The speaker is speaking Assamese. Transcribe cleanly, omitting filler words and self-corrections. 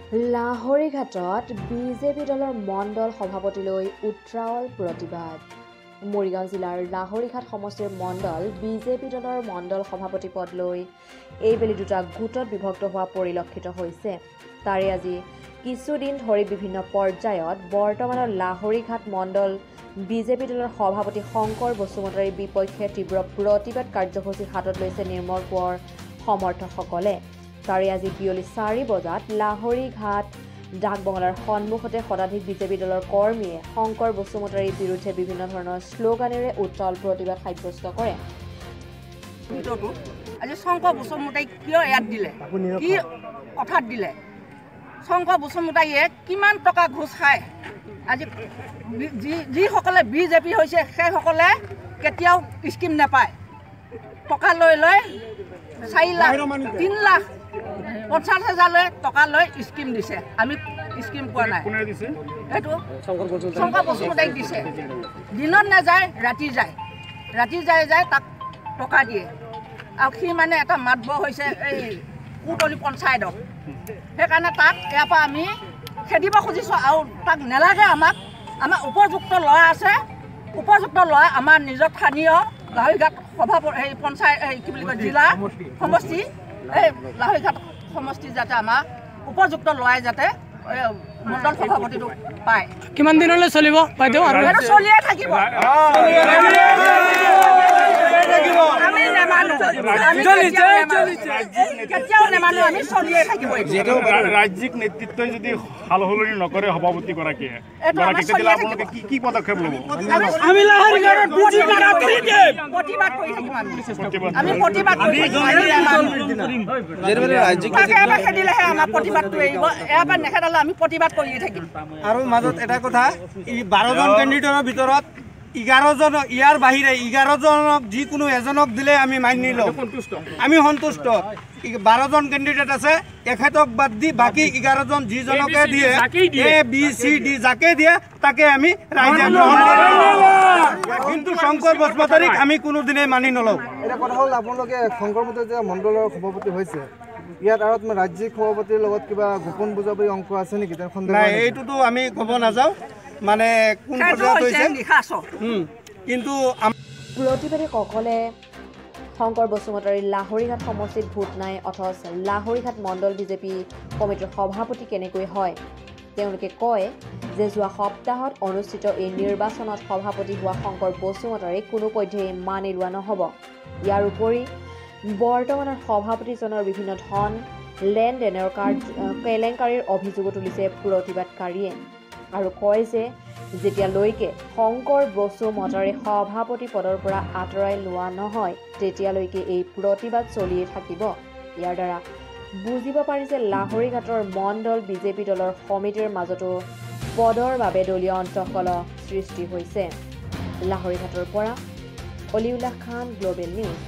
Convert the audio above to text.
লাহৰীঘাটত বিজেপি দলৰ মণ্ডল সভাপতিলৈ উত্ৰাৱল প্ৰতিবাদ। মৰিগাঁও জিলাৰ লাহৰীঘাট সমষ্টিৰ মণ্ডল বিজেপি দলৰ মণ্ডল সভাপতি পদ লৈ এইবেলি দুটা গোটত বিভক্ত হোৱা পৰিলক্ষিত হৈছে। তাৰে আজি কিছুদিন ধৰি বিভিন্ন পৰ্যায়ত বৰ্তমানৰ লাহৰীঘাট মণ্ডল বিজেপি দলৰ সভাপতি শংকৰ বসুমতাৰীৰ বিপক্ষে তীব্ৰ প্ৰতিবাদ কাৰ্যসূচী হাতত লৈছে নিৰ্মল কোঁৱৰ সমৰ্থকসকলে। তাৰে আজি বিয়লি 4 বজাত লাহৰীঘাট ডাকবঙলাৰ সন্মুখতে শতাধিক বিজেপি দলৰ কৰ্মীয়ে শংকৰ বসুমতাৰীৰ বিৰুদ্ধে বিভিন্ন ধৰণৰ শ্লোগানেৰে উত্তাল প্ৰতিবাদ সাব্যস্ত কৰে। আজি শংকৰ বসুমতাৰীক কিয় ইয়াত দিলে, কি কথাত দিলে, শংকৰ বসুমতাৰীয়ে কিমান টকা ঘোষ খায়? আজি যিসকলে বিজেপি হৈছে সেইসকলে কেতিয়াও স্কিম নাপায়। টকা লৈ 4 লাখ 3 লাখ 50,000 লৈ টকা লৈ স্কিম দিছে। আমি স্কিম পোৱা নাই। এইটো শংকৰ বসুমতাৰীক দিছে। দিনত নাযায়, ৰাতি যায় তাক টকা দিয়ে। আৰু সি মানে এটা মাতব হৈছে এই কুটলি পঞ্চায়তক। সেইকাৰণে তাক ইয়াৰ পৰা আমি খেদিব খুজিছোঁ। আৰু তাক নেলাগে। আমাৰ উপযুক্ত ল'ৰা আছে, উপযুক্ত ল'ৰা আমাৰ নিজৰ স্থানীয় লাহৰীঘাট সভাপতি পঞ্চায়ত কি বুলি কয় জিলা সমষ্টি এই লাহৰীঘাট সমষ্টি যাতে আমাৰ উপযুক্ত ল'ৰাই যাতে মণ্ডল সভাপতিটো পায়। কিমান দিনলৈ চলিব বাইদেউ? আৰু চলিয়ে থাকিব। আমি নেমানো, কেতিয়াও নেমানো, আমি চলিয়ে থাকিব। ৰাজ্যিক নেতৃত্বই যদি সাল সলনি নকৰে সভাপতি গৰাকীয়ে আপোনালোকে কি পদক্ষেপ ল'ব? আমি লাহৰীঘাটত প্ৰতিবাদ কৰি থাকিম। আমি প্ৰতিবাদ কৰি এবাৰ খেদিলেহে আমাৰ প্ৰতিবাদটো এৰিব। এবাৰ নেখেদালে আমি প্ৰতিবাদ কৰিয়ে থাকিম। আৰু মাজত এটা কথা, 12জন কেণ্ডিডেটৰ ভিতৰত 11জন, ইয়াৰ বাহিৰে 11জনক যিকোনো এজনক দিলে আমি মানি লওঁ, আমি সন্তুষ্ট। 12জন কেণ্ডিডেট আছে, এখেতক বাদ দি বাকী 11জন যিজনকে দিয়ে ABCD যাকে দিয়ে তাকে আমি ৰাইজে গ্ৰহণ কৰোঁ। কিন্তু শংকৰ বসুমতাৰীক আমি কোনোদিনেই মানি নলওঁ। এটা কথা হ'ল, আপোনালোকে শংকৰ মতে যে মণ্ডলৰ সভাপতি হৈছে, ইয়াত আৰু ৰাজ্যিক সভাপতিৰ লগত কিবা গোপন বুজাবুজি অংশ আছে নেকি? নাই, এইটোতো আমি ক'ব নাযাওঁ, মানে কোন পৰ্যায়ত হৈছে। কিন্তু প্ৰতিবাদীসকলে শংকৰ বসুমতাৰীৰ লাহৰীঘাট সমষ্টিত ভোট নাই, অথচ লাহৰীঘাট মণ্ডল বিজেপি কমিটিৰ সভাপতি কেনেকৈ হয়? তেওঁলোকে কয় যে যোৱা সপ্তাহত অনুষ্ঠিত এই নিৰ্বাচনত সভাপতি হোৱা শংকৰ বসুমতাৰীক কোনোপধ্যেই মানি লোৱা নহ'ব। ইয়াৰ উপৰি বৰ্তমানৰ সভাপতিজনৰ বিভিন্ন ধন লেনদেনৰ কেলেংকাৰীৰ অভিযোগো তুলিছে প্ৰতিবাদকাৰীয়ে আৰু কয় যে যেতিয়ালৈকে শংকৰ বসুমতাৰী সভাপতি পদৰ পৰা আঁতৰাই লোৱা নহয় তেতিয়ালৈকে এই প্ৰতিবাদ চলিয়ে থাকিব। ইয়াৰ দ্বাৰা বুজিব পাৰি যে লাহৰীঘাটৰ মণ্ডল বিজেপি দলৰ সমিতিৰ মাজতো পদৰ বাবে দলীয় অন্তঃকলহ সৃষ্টি হৈছে। লাহৰীঘাটৰ পৰা অলিউল্লাহ খান, গ্লোবেল নিউজ।